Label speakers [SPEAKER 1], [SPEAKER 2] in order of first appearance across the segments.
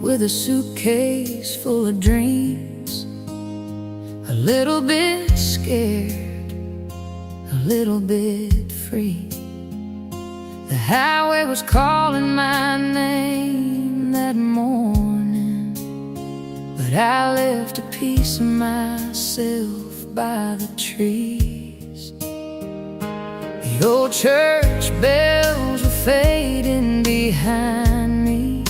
[SPEAKER 1] with a suitcase full of dreams, a little bit scared, a little bit free. The highway was calling my name that morning, but I left a piece of myself by the trees. The old church bells were fading behind me.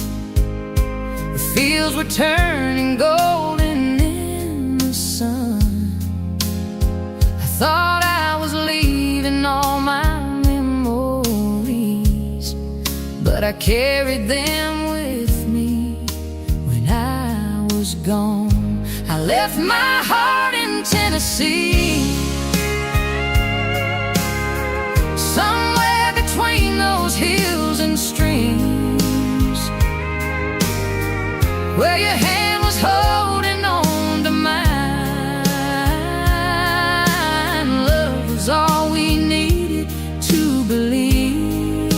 [SPEAKER 1] The fields were turning golden in the sun. I thought I was leaving all my memories, but I carried them with me when I was gone. I left my heart in Tennessee, somewhere between those hills and streams, where your hand was holding on to mine. Love was all we needed to believe.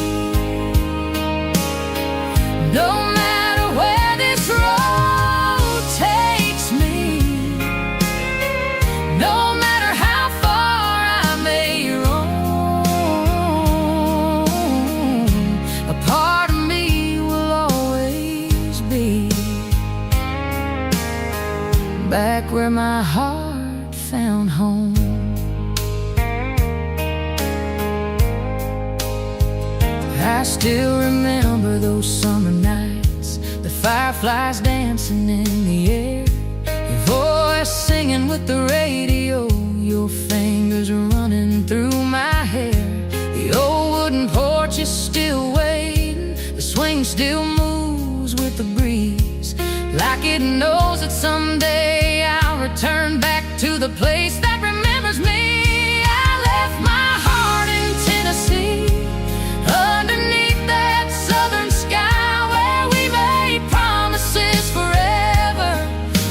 [SPEAKER 1] No matter where this road takes me, no matter how far I may roam, a part of me will always be back where my heart found home. I still remember those summer nights, the fireflies dancing in the air, your voice singing with the radio, your fingers running through my hair. The old wooden porch is still waiting, the swing still moves with the breeze, like it knows that someday I'll return back to the place that remembers me. I left my heart in Tennessee, underneath that southern sky, where we made promises forever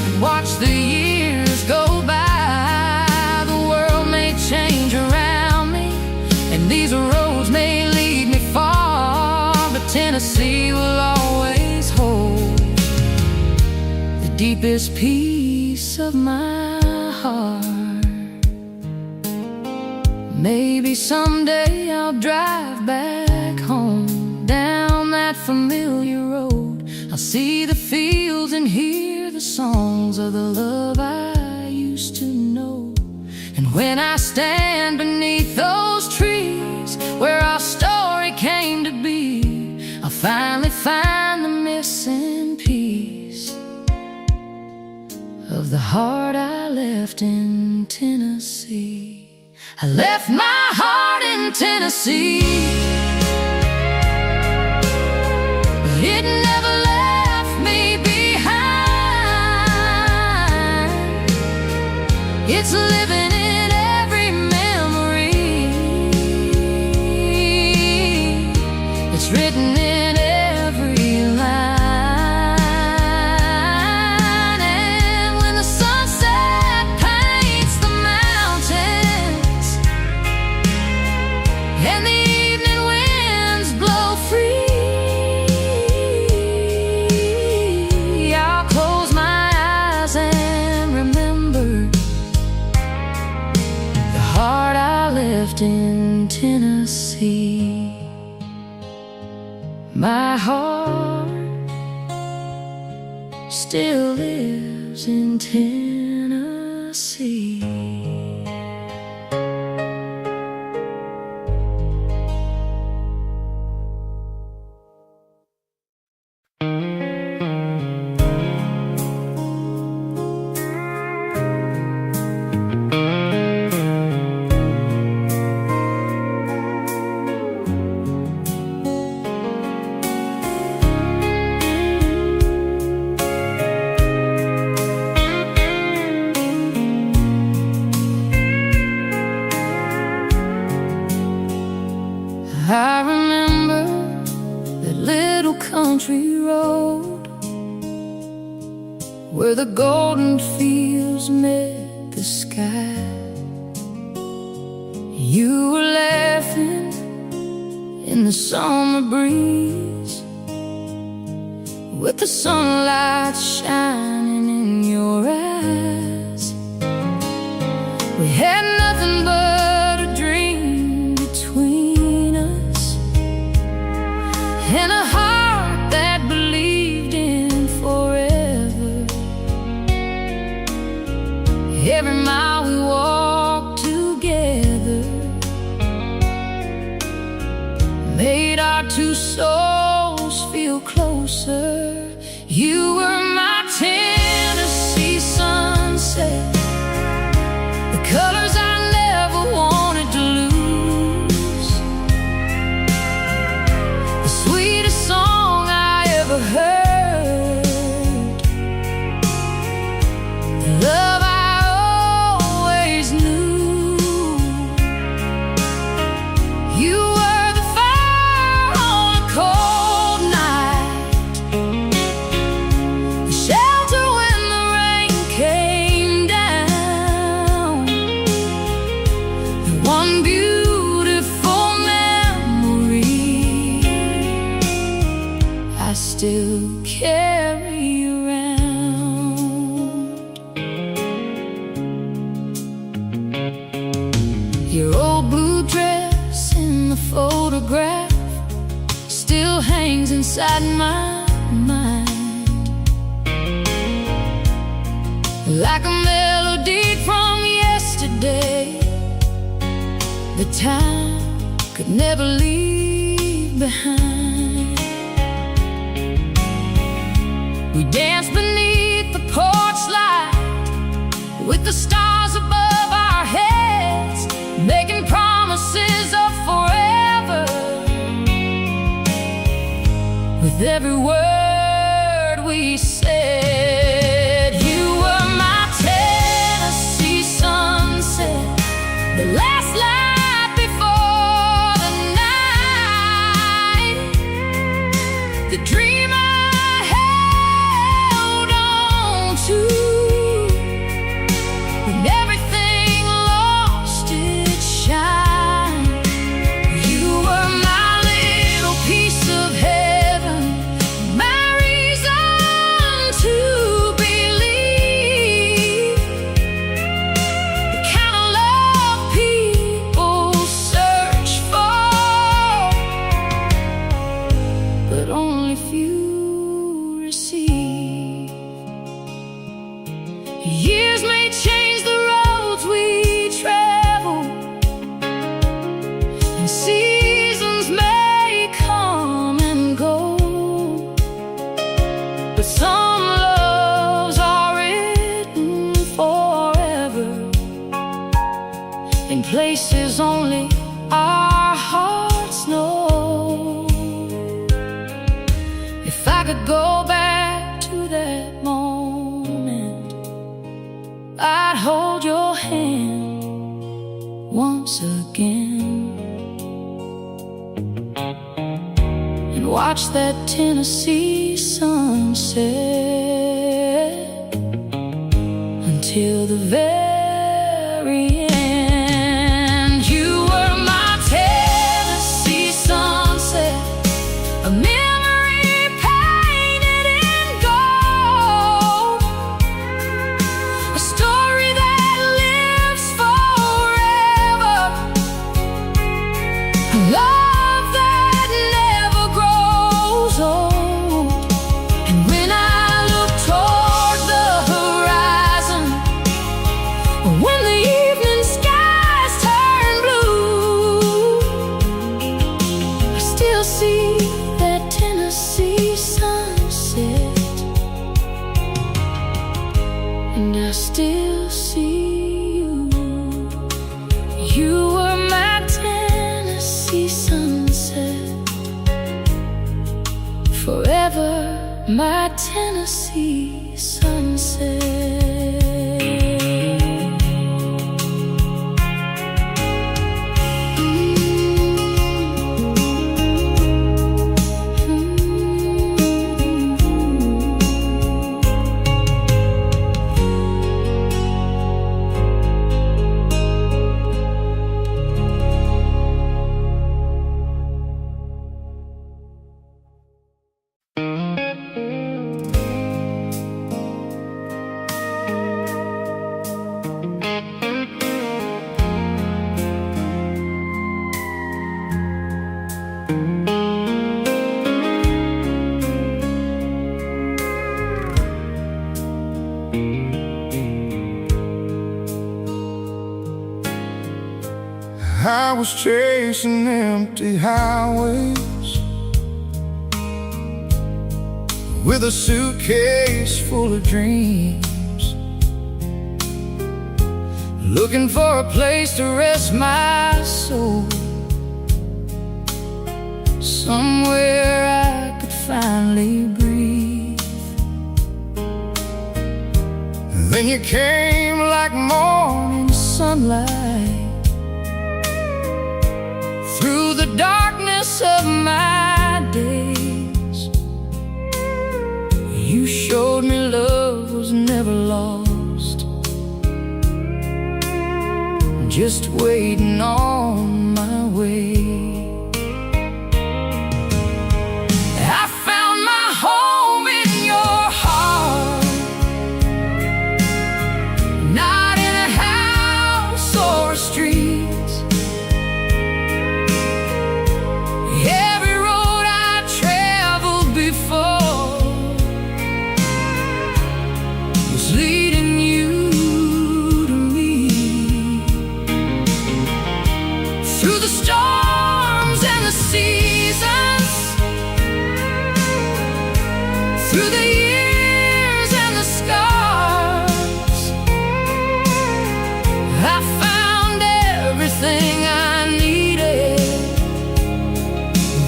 [SPEAKER 1] and watched the years go by. The world may change around me, and these roads may lead me far, but Tennessee will always hold the deepest piece of my heart. Maybe someday I'll drive back home down that familiar road. I'll see the fields and hear the songs of the love I used to know. And when I stand beneath those trees where our story came to be, I'll finally find the missing piece of the heart I left in Tennessee. I left my heart in Tennessee, but it never left me behind. It's living in every memory, it's written in every line. And when the sunset paints the mountains and the evening winds blow free, I'll close my eyes and remember the heart I left in Tennessee. My heart still lives in Tennessee. I remember that little country road where the golden fields met the sky. You were laughing in the summer breeze with the sunlight shining in your eyes. We had nothing but a dream between us, and a heart that believed in forever. Every mile we walked together made our two souls feel closer. You were my Tennessee sunset, the colors I never wanted to lose, the sweetest song I ever heard, the love I always knew. You were the fire on a cold night, the shelter when the rain came down, the one beautiful memory I still carry around. Your old blue dress in the photograph still hangs inside my mind, like a melody from yesterday, the time could never leave behind. We danced beneath the porch light with the stars above our heads, making promises of forever. With every word we said, you were my Tennessee sunset, the last light before the night, the dream I held on to when everything lost its shine. You were my little piece of heaven, my reason to believe, the kind of love people search for, but only few receive. Years may change the roads we travel, and seasons may come and go, but some loves are written forever in places only our hearts know. If I could go back to that moment, I'd hold your hand once again and watch that Tennessee sunset until the very end. You were my Tennessee sunset, a memory painted in gold, a story that lives forever, a love that never grows old. And when I look toward the horizon, when the evening skies turn blue, I still see that Tennessee sunset, and I still see you. You were my Tennessee sunset, forever my Tennessee sunset.
[SPEAKER 2] I was chasing empty highways with a suitcase full of dreams, looking for a place to rest my soul, somewhere I could finally breathe. Then you came like morning sunlight through the darkness of my days. You showed me love was never lost, just waiting on my way. I found my home in your heart, not in a house or a street. Every road I traveled before was leading you to me. Through the storms and the seasons, through the years and the scars, I found everything I needed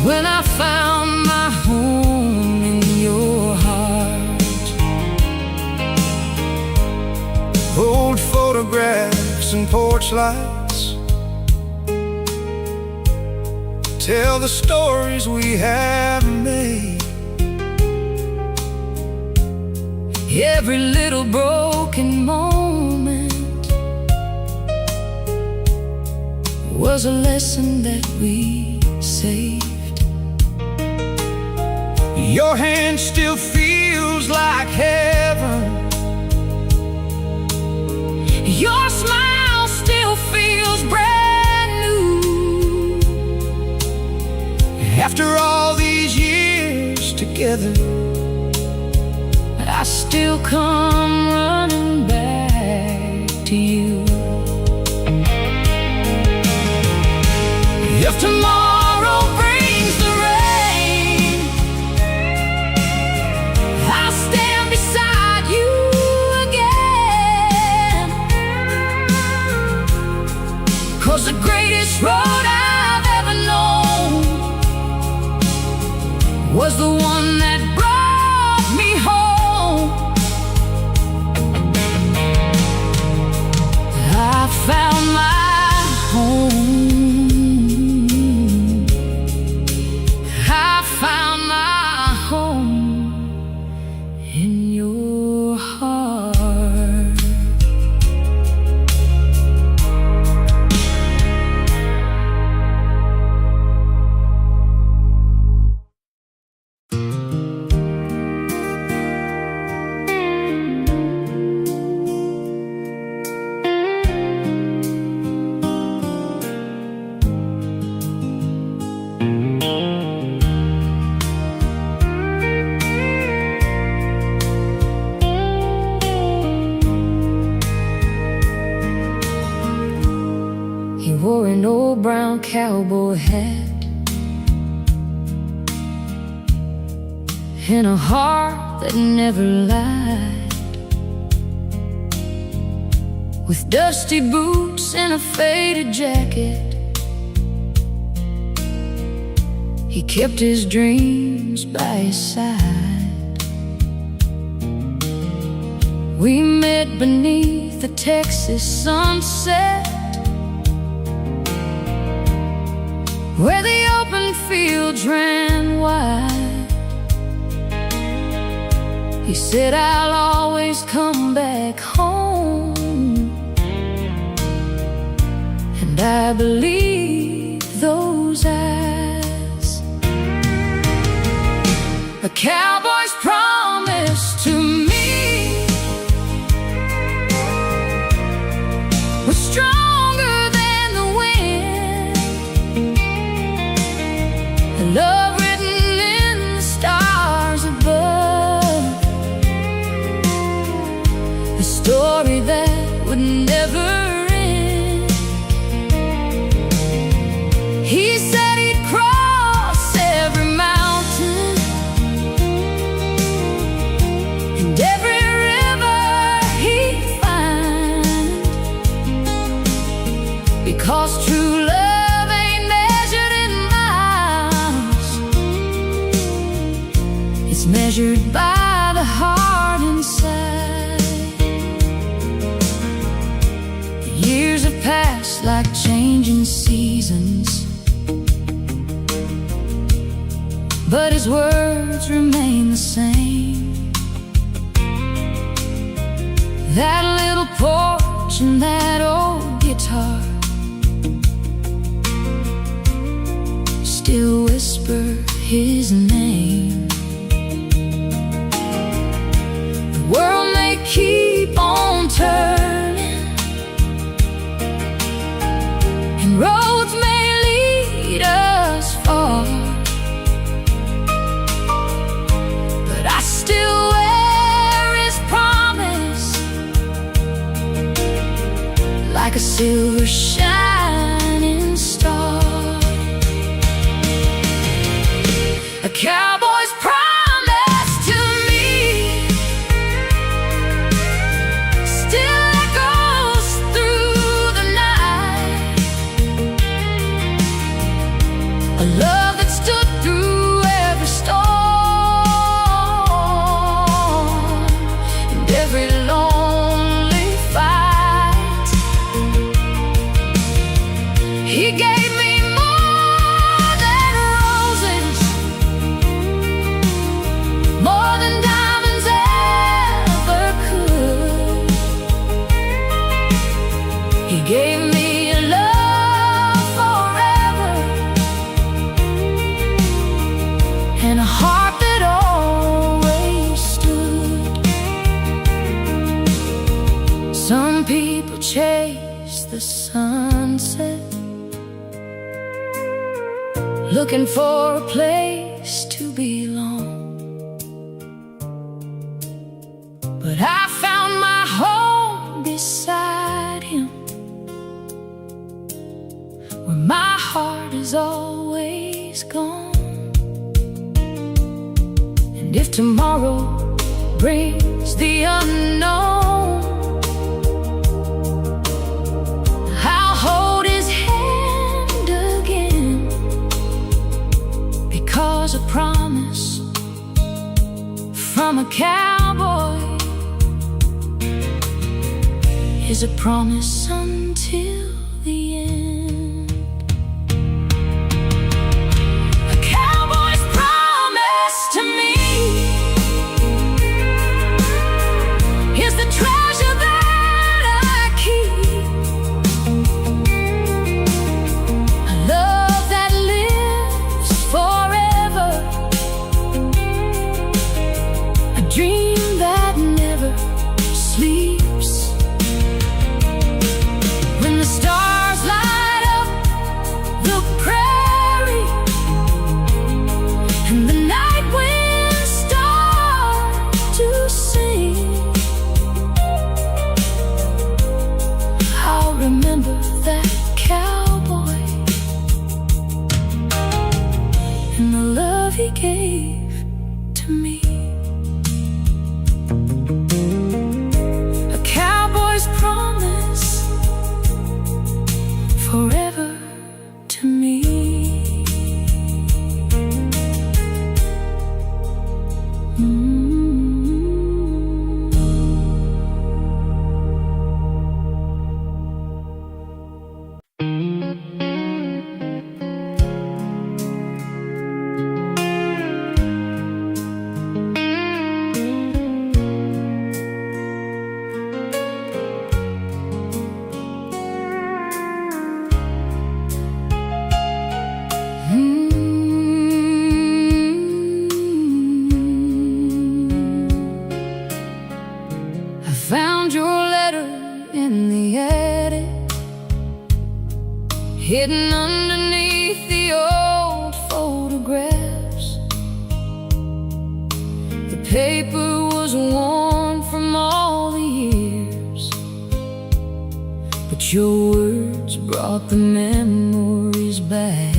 [SPEAKER 2] when I found my home in your heart. Old photographs and porch lights tell the stories we have made. Every little broken moment was a lesson that we saved. Your hand still feels like heaven, your smile still feels brand new. After all these years together, I still come running back to you. If tomorrow brings the rain, I'll stand beside you again. 'Cause the greatest road I've ever known was the one that brought me home. I found my home. I found my home in your heart. He wore an old brown cowboy hat and a heart that never lied, with dusty boots and a faded jacket. He kept his dreams by his side. We met beneath the Texas sunset, where the open fields ran wide. He said, I'll always come back home, and I believe those eyes. A cowboy's promise to me was stronger than the wind, a love written in the stars above, a story that would never end.
[SPEAKER 1] and every river he'd find, because true love ain't measured in miles, it's measured by the heart inside. The years have passed like changing seasons, but his words remain the same. That little porch and that old guitar still whisper his name. The world may keep on turning, and roads may lead us far, but I still wear his promise like a silver shining star. A cowboy's promise to me still echoes through the night, a love that stood through every storm and every lonely fight. He gave me more than roses, more than diamonds ever could. He gave me a love forever, and a heart that always stood. Some people chase the sunset, looking for a place to belong, but I found my home beside him, where my heart is always gone. And if tomorrow brings the unknown, I'll hold his hand again, because a promise from a cowboy is a promise until the end. A cowboy's promise to me is the treasure that I keep, a love that lives forever, a dream that never sleeps. When the stars light up the prairie and the night winds start to sing, I'll remember that cowboy and the love he gave to me. A cowboy's promise forever to me. I found your letter in the attic, hidden underneath the old photographs. The paper was worn from all the years, but your words brought the memories back.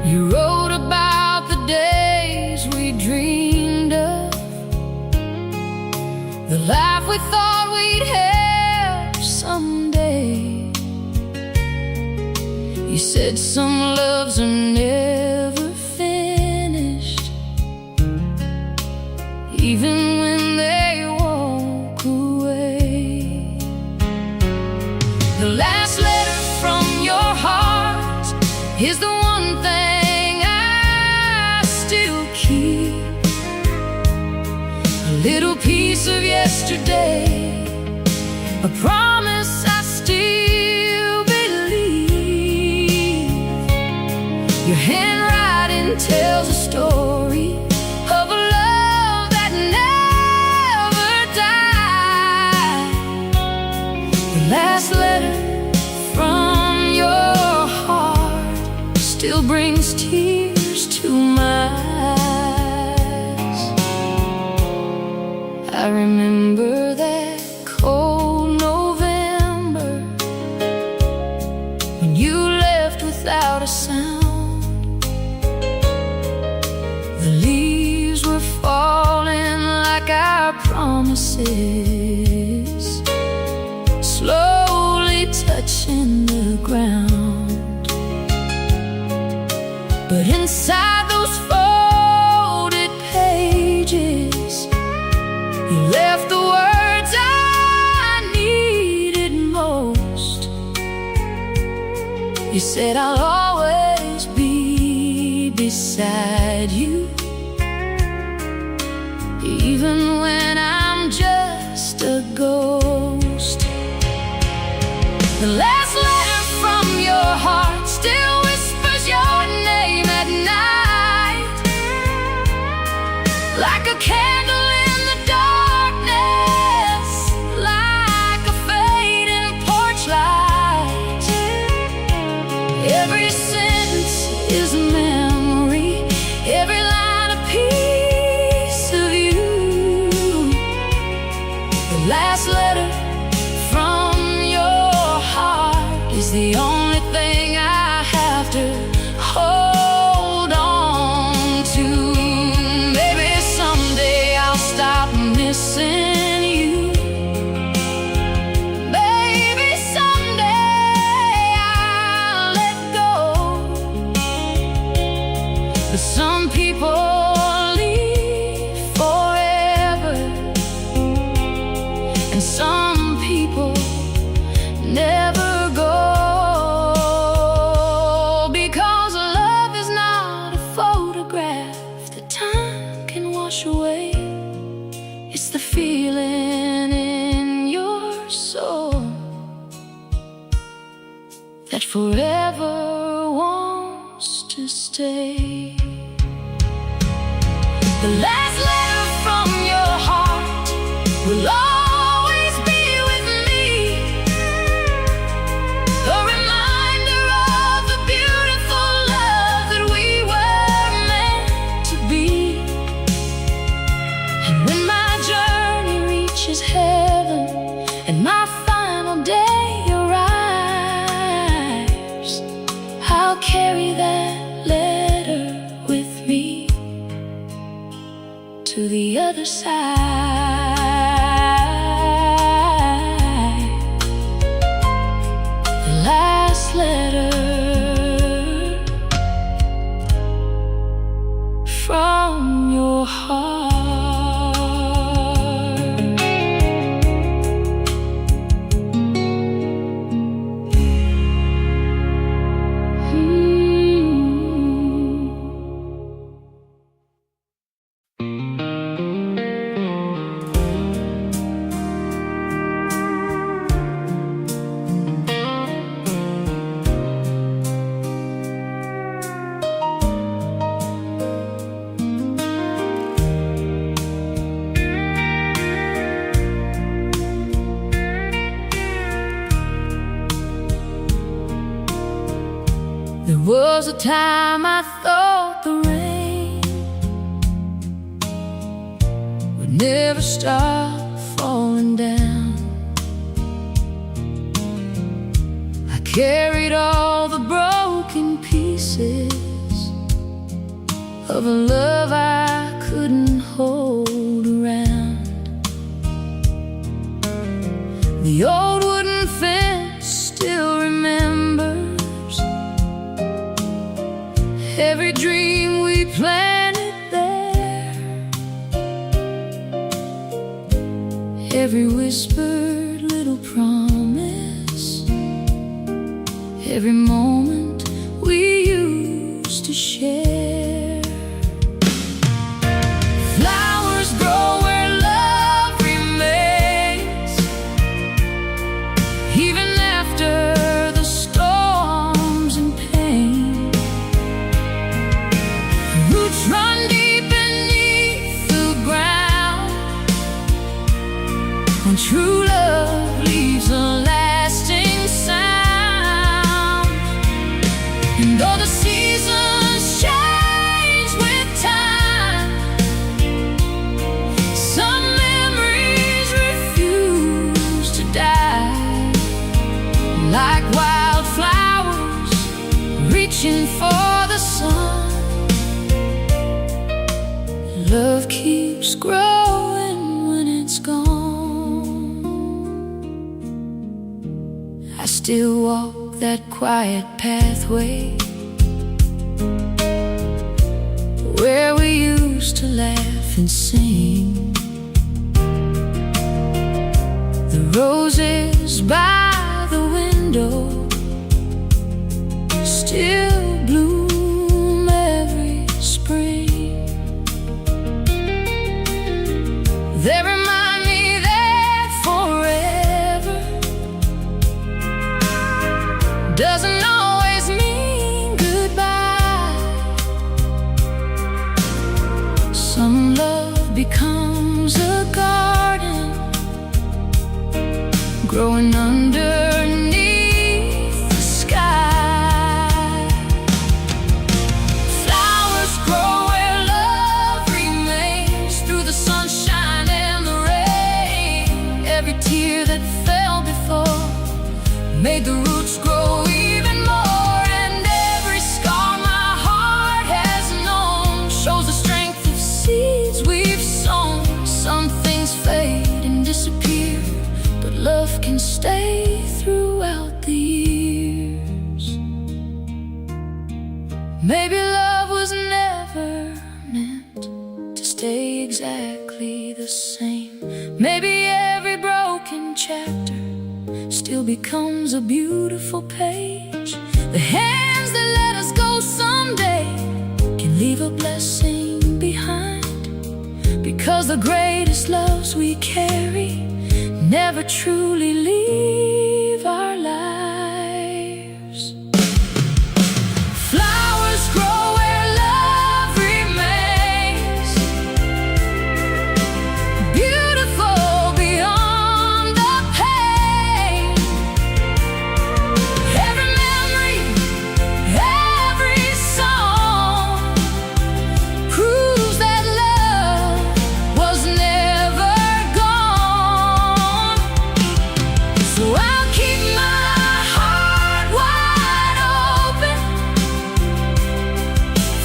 [SPEAKER 1] You wrote about the days we dreamed the life we thought we'd have someday. You said some loves are never finished, even when they walk away. The last letter from your heart is the one thing I still keep. A little piece of yesterday, a promise I still believe. Your handwriting tells a story of a love that never died. The last letter from your heart still brings tears to my eyes. I remember that cold November when you left without a sound. The leaves were falling like our promises, slowly touching the ground. But inside those folded pages, you left the words I needed most. You said I'll always be beside you, even when I'm just a ghost. The last letter from your heart still whispers your name at night, like a candle in the darkness, like a fading porch light. Every sentence is a memory, every line a piece of you. The last letter from your heart is the only thing I have to hold on to. Maybe someday I'll stop missing you. Maybe someday I'll let go. But some people leave forever, and some people never go. Because love is not a photograph that time can wash away. It's the feeling in your soul that forever wants to stay. The last letter from your heart will always be with me, a reminder of the beautiful love that we were meant to be. And when my journey reaches heaven and my final day arrives, I'll carry that letter with me to the other side. The last letter from your heart. There was a time I thought the rain would never stop falling down. I carried all the broken pieces of a love I couldn't hold around.
[SPEAKER 2] every whispered little promise, every moment we used to share. Flowers grow where love remains, even after the storms and pain. Roots run deep beneath the ground, when true love leaves a lasting sound. And though the seasons change with time, some memories refuse to die. Like wildflowers reaching for the sun, love keeps growing when it's gone. I still walk that quiet pathway where we used to laugh and sing. The roses by the window still bloom every spring. They remind me that forever doesn't always mean goodbye. Some love becomes a garden, growing underneath the sky. Flowers grow where love remains, through the sunshine and the rain. Every tear that fell before made the roots grow even more. And every scar my heart has known shows the strength of seeds we've sown. Some things fade and disappear, but love can stay throughout the years. Maybe love was never meant to stay exactly the same. Maybe every broken chapter still becomes a beautiful page. The hands that let us go someday can leave a blessing behind, because the greatest loves we carry never truly leave our lives. Flowers grow where love remains, beautiful beyond the pain. Every memory, every song proves that love was never gone. So I'll keep my heart wide open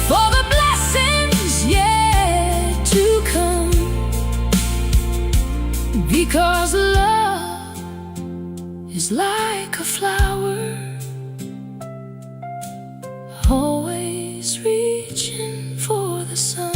[SPEAKER 2] for the blessings yet to come, because love is like a flower, always reaching for the sun.